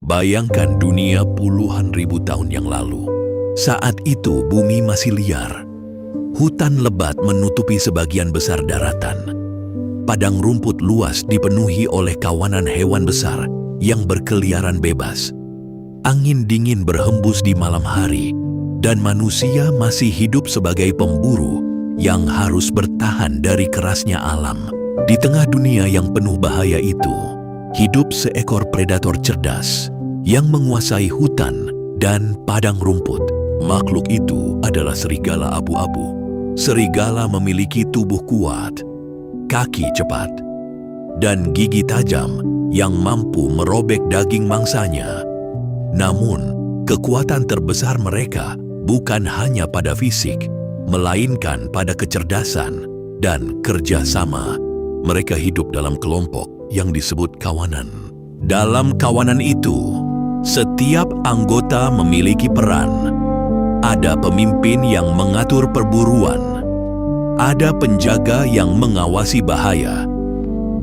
Bayangkan dunia puluhan ribu tahun yang lalu. Saat itu bumi masih liar. Hutan lebat menutupi sebagian besar daratan. Padang rumput luas dipenuhi oleh kawanan hewan besar yang berkeliaran bebas. Angin dingin berhembus di malam hari, dan manusia masih hidup sebagai pemburu yang harus bertahan dari kerasnya alam. Di tengah dunia yang penuh bahaya itu, hidup seekor predator cerdas yang menguasai hutan dan padang rumput. Makhluk itu adalah serigala abu-abu. Serigala memiliki tubuh kuat, kaki cepat, dan gigi tajam yang mampu merobek daging mangsanya. Namun, kekuatan terbesar mereka bukan hanya pada fisik, melainkan pada kecerdasan dan kerjasama. Mereka hidup dalam kelompok yang disebut kawanan. Dalam kawanan itu, setiap anggota memiliki peran. Ada pemimpin yang mengatur perburuan, ada penjaga yang mengawasi bahaya,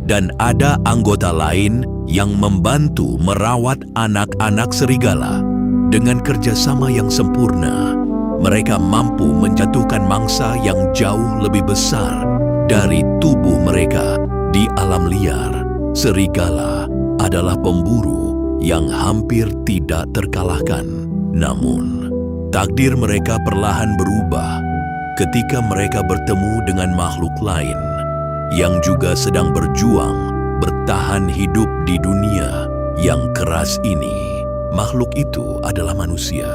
dan ada anggota lain yang membantu merawat anak-anak serigala. Dengan kerjasama yang sempurna, mereka mampu menjatuhkan mangsa yang jauh lebih besar dari tubuh mereka. Di alam liar, serigala adalah pemburu yang hampir tidak terkalahkan. Namun, takdir mereka perlahan berubah ketika mereka bertemu dengan makhluk lain yang juga sedang berjuang bertahan hidup di dunia yang keras ini. Makhluk itu adalah manusia.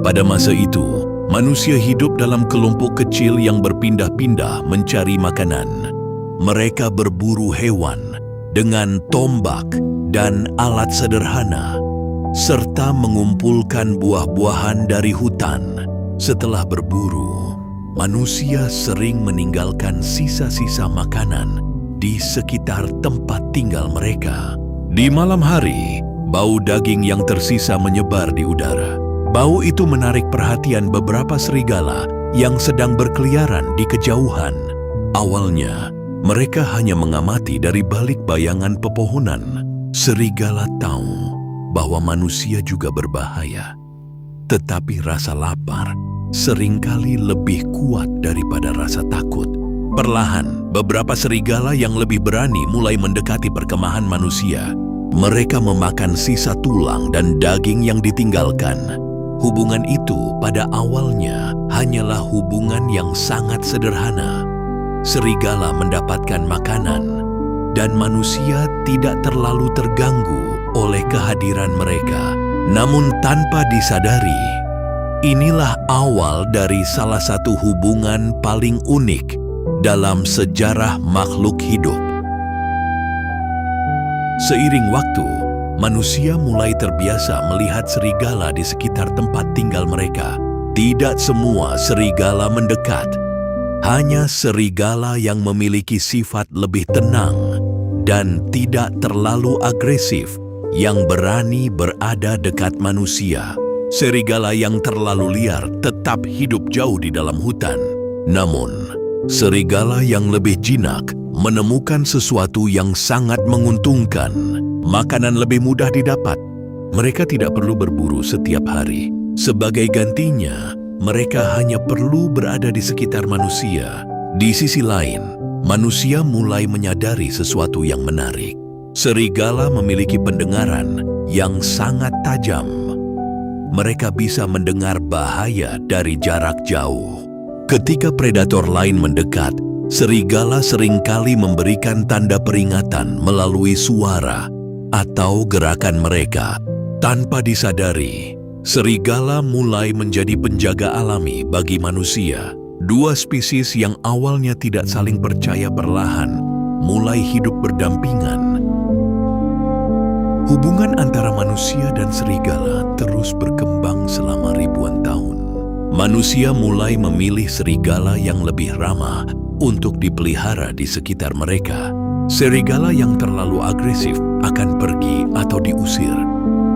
Pada masa itu, manusia hidup dalam kelompok kecil yang berpindah-pindah mencari makanan. Mereka berburu hewan dengan tombak dan alat sederhana, serta mengumpulkan buah-buahan dari hutan. Setelah berburu, manusia sering meninggalkan sisa-sisa makanan di sekitar tempat tinggal mereka. Di malam hari, bau daging yang tersisa menyebar di udara. Bau itu menarik perhatian beberapa serigala yang sedang berkeliaran di kejauhan. Awalnya, mereka hanya mengamati dari balik bayangan pepohonan. Serigala tahu bahwa manusia juga berbahaya. Tetapi rasa lapar seringkali lebih kuat daripada rasa takut. Perlahan, beberapa serigala yang lebih berani mulai mendekati perkemahan manusia. Mereka memakan sisa tulang dan daging yang ditinggalkan. Hubungan itu pada awalnya hanyalah hubungan yang sangat sederhana. Serigala mendapatkan makanan, dan manusia tidak terlalu terganggu oleh kehadiran mereka. Namun tanpa disadari, inilah awal dari salah satu hubungan paling unik dalam sejarah makhluk hidup. Seiring waktu, manusia mulai terbiasa melihat serigala di sekitar tempat tinggal mereka. Tidak semua serigala mendekat. Hanya serigala yang memiliki sifat lebih tenang dan tidak terlalu agresif yang berani berada dekat manusia. Serigala yang terlalu liar tetap hidup jauh di dalam hutan. Namun, serigala yang lebih jinak menemukan sesuatu yang sangat menguntungkan. Makanan lebih mudah didapat. Mereka tidak perlu berburu setiap hari. Sebagai gantinya, mereka hanya perlu berada di sekitar manusia. Di sisi lain, manusia mulai menyadari sesuatu yang menarik. Serigala memiliki pendengaran yang sangat tajam. Mereka bisa mendengar bahaya dari jarak jauh. Ketika predator lain mendekat, serigala seringkali memberikan tanda peringatan melalui suara atau gerakan mereka. Tanpa disadari, serigala mulai menjadi penjaga alami bagi manusia. Dua spesies yang awalnya tidak saling percaya perlahan mulai hidup berdampingan. Hubungan antara manusia dan serigala terus berkembang selama ribuan tahun. Manusia mulai memilih serigala yang lebih ramah untuk dipelihara di sekitar mereka. Serigala yang terlalu agresif akan pergi atau diusir,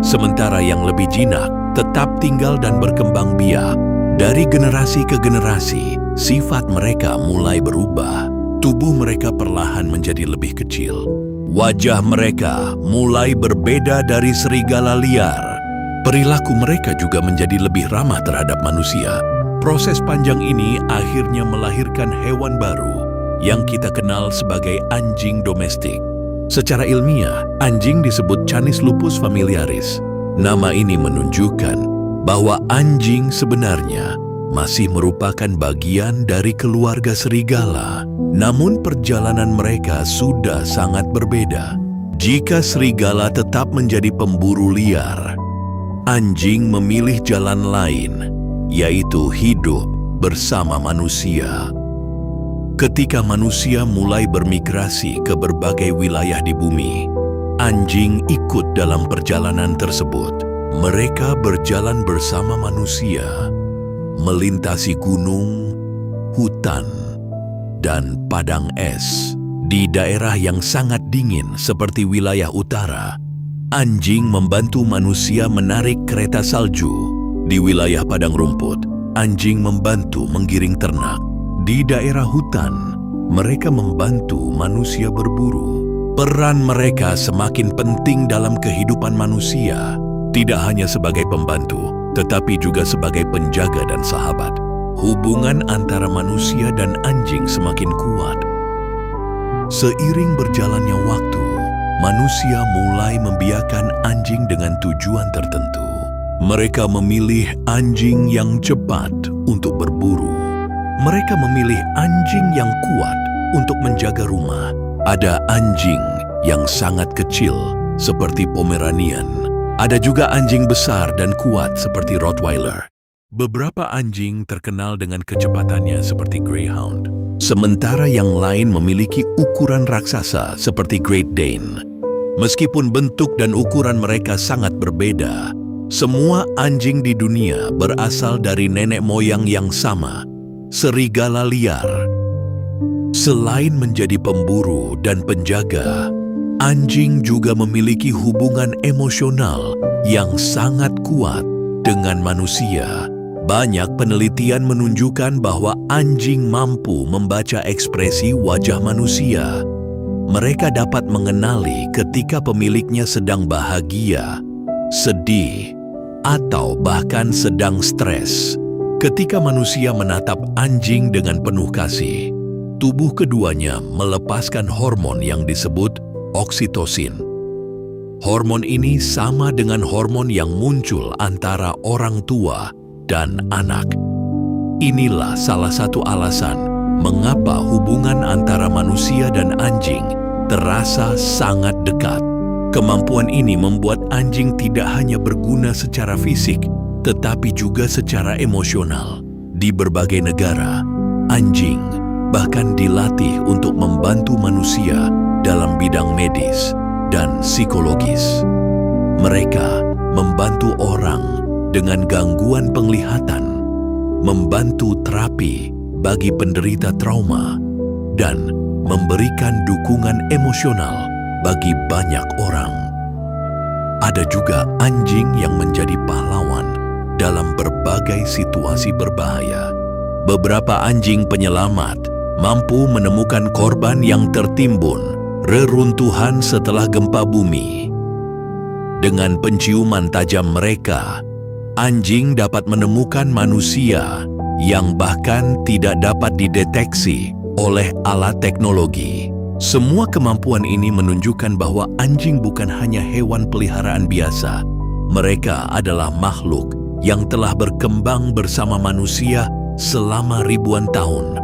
sementara yang lebih jinak tetap tinggal dan berkembang biak. Dari generasi ke generasi, sifat mereka mulai berubah. Tubuh mereka perlahan menjadi lebih kecil, Wajah mereka mulai berbeda dari serigala liar. Perilaku mereka juga menjadi lebih ramah terhadap manusia. Proses panjang ini akhirnya melahirkan hewan baru yang kita kenal sebagai anjing domestik. Secara ilmiah, anjing disebut Canis lupus familiaris. Nama ini menunjukkan bahwa anjing sebenarnya masih merupakan bagian dari keluarga serigala. Namun perjalanan mereka sudah sangat berbeda. Jika serigala tetap menjadi pemburu liar, anjing memilih jalan lain, yaitu hidup bersama manusia. Ketika manusia mulai bermigrasi ke berbagai wilayah di bumi, anjing ikut dalam perjalanan tersebut. Mereka berjalan bersama manusia, melintasi gunung, hutan, dan padang es. Di daerah yang sangat dingin seperti wilayah utara, anjing membantu manusia menarik kereta salju. Di wilayah padang rumput, anjing membantu menggiring ternak. Di daerah hutan, mereka membantu manusia berburu. Peran mereka semakin penting dalam kehidupan manusia, tidak hanya sebagai pembantu, tetapi juga sebagai penjaga dan sahabat. Hubungan antara manusia dan anjing semakin kuat. Seiring berjalannya waktu, manusia mulai membiarkan anjing dengan tujuan tertentu. Mereka memilih anjing yang cepat untuk berburu. Mereka memilih anjing yang kuat untuk menjaga rumah. Ada anjing yang sangat kecil seperti Pomeranian. Ada juga anjing besar dan kuat seperti Rottweiler. Beberapa anjing terkenal dengan kecepatannya seperti Greyhound. Sementara yang lain memiliki ukuran raksasa seperti Great Dane. Meskipun bentuk dan ukuran mereka sangat berbeda, semua anjing di dunia berasal dari nenek moyang yang sama, serigala liar. Selain menjadi pemburu dan penjaga, anjing juga memiliki hubungan emosional yang sangat kuat dengan manusia. Banyak penelitian menunjukkan bahwa anjing mampu membaca ekspresi wajah manusia. Mereka dapat mengenali ketika pemiliknya sedang bahagia, sedih, atau bahkan sedang stres. Ketika manusia menatap anjing dengan penuh kasih, tubuh keduanya melepaskan hormon yang disebut oksitosin. Hormon ini sama dengan hormon yang muncul antara orang tua dan anak. Inilah salah satu alasan mengapa hubungan antara manusia dan anjing terasa sangat dekat. Kemampuan ini membuat anjing tidak hanya berguna secara fisik, tetapi juga secara emosional. Di berbagai negara, anjing bahkan dilatih untuk membantu manusia dalam bidang medis dan psikologis. Mereka membantu orang dengan gangguan penglihatan, membantu terapi bagi penderita trauma, dan memberikan dukungan emosional bagi banyak orang. Ada juga anjing yang menjadi pahlawan dalam berbagai situasi berbahaya. Beberapa anjing penyelamat mampu menemukan korban yang tertimbun reruntuhan setelah gempa bumi. Dengan penciuman tajam mereka, anjing dapat menemukan manusia yang bahkan tidak dapat dideteksi oleh alat teknologi. Semua kemampuan ini menunjukkan bahwa anjing bukan hanya hewan peliharaan biasa. Mereka adalah makhluk yang telah berkembang bersama manusia selama ribuan tahun,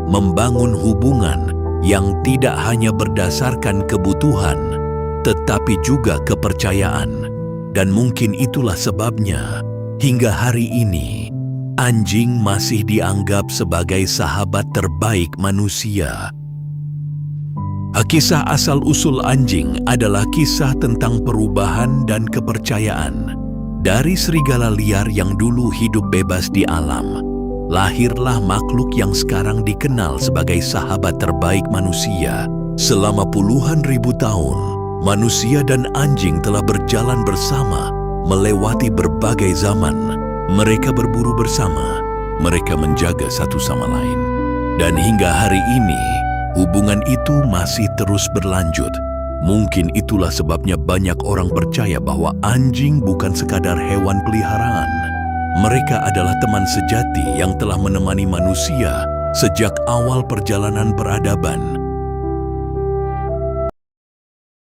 membangun hubungan yang tidak hanya berdasarkan kebutuhan, tetapi juga kepercayaan. Dan mungkin itulah sebabnya, hingga hari ini, anjing masih dianggap sebagai sahabat terbaik manusia. Kisah asal-usul anjing adalah kisah tentang perubahan dan kepercayaan. Dari serigala liar yang dulu hidup bebas di alam, lahirlah makhluk yang sekarang dikenal sebagai sahabat terbaik manusia. Selama puluhan ribu tahun, manusia dan anjing telah berjalan bersama, melewati berbagai zaman. Mereka berburu bersama, mereka menjaga satu sama lain. Dan hingga hari ini, hubungan itu masih terus berlanjut. Mungkin itulah sebabnya banyak orang percaya bahwa anjing bukan sekadar hewan peliharaan. Mereka adalah teman sejati yang telah menemani manusia sejak awal perjalanan peradaban.